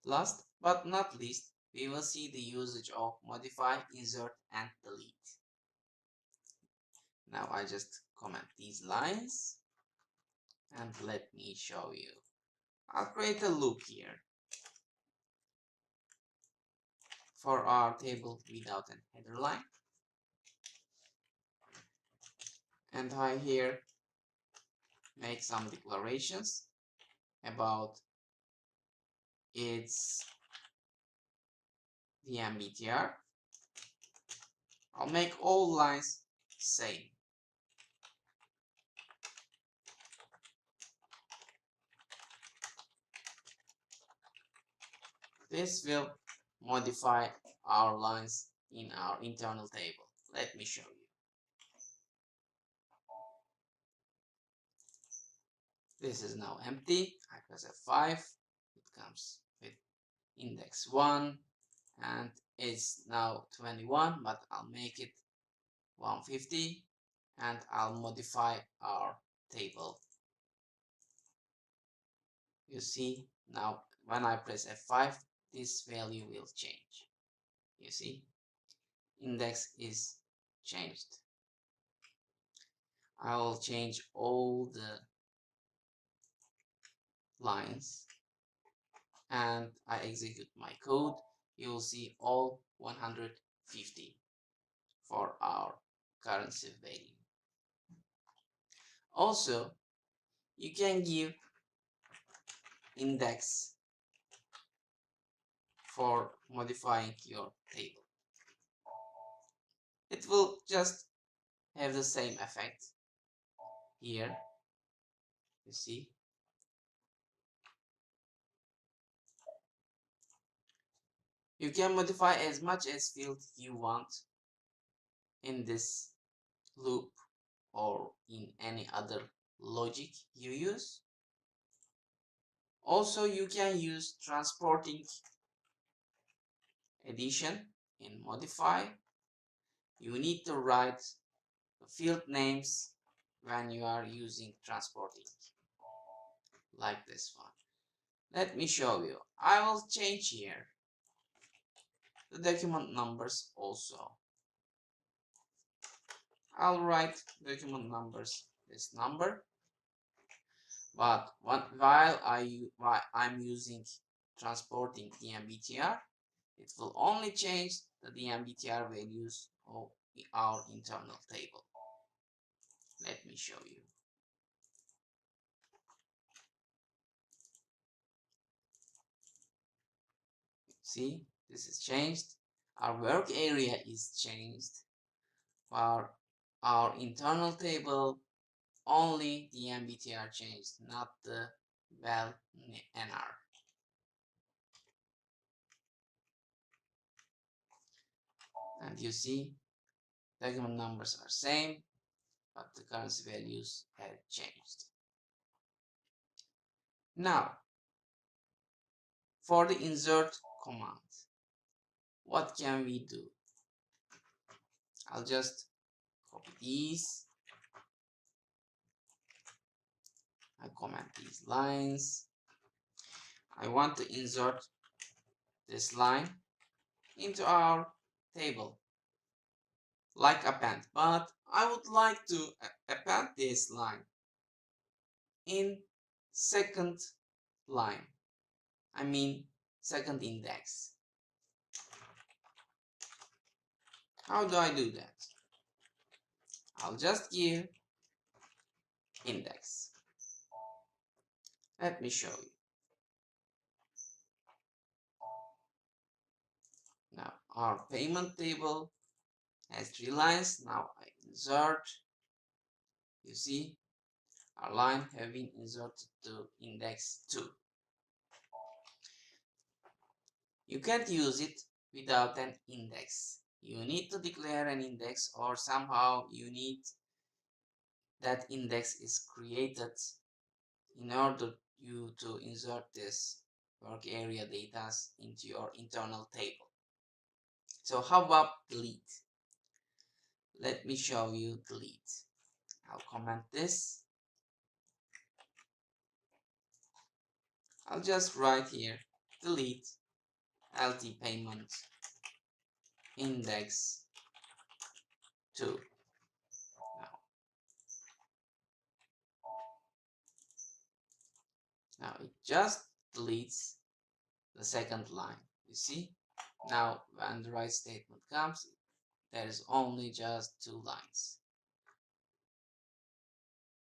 Last but not least, we will see the usage of modify, insert, and delete. Now I just comment these lines and let me show you. I'll create a loop here for our table without a header line. And I here make some declarations about its the MBTR. I'll make all lines same. This will modify our lines in our internal table. Let me show you. This is now empty. I press F5. It comes with index 1 and it's now 21, but I'll make it 150 and I'll modify our table. You see now when I press F5, this value will change. You see, index is changed. I will change all the lines and I execute my code. You will see all 150 for our currency value. Also, you can give index for modifying your table. It will just have the same effect here. You see, you can modify as much as field you want in this loop or in any other logic you use. Also, you can use transporting addition in modify. You need to write the field names when you are using transporting, like this one. Let me show you. I will change here the document numbers also. I'll write document numbers this number, but while I'm using transporting DMBTR, it will only change the DMBTR values of our internal table. Let me show you. See, this is changed. Our work area is changed. For our internal table, only the MBTR changed, not the val NR. And you see, document numbers are same, but the currency values have changed. Now, for the insert command, what can we do? I'll just copy these. I comment these lines. I want to insert this line into our table like append, but I would like to append this line in second line. I mean second index. How do I do that? I'll just give index. Let me show you. Now our payment table has 3 lines. Now I insert. You see, our line have been inserted to index 2. You can't use it without an index. You need to declare an index, or somehow you need that index is created in order you to insert this work area data into your internal table. So how about delete? Let me show you delete. I'll comment this. I'll just write here delete LT payment index 2. Now it just deletes the second line. You see? Now when the right statement comes, there is only just 2 lines.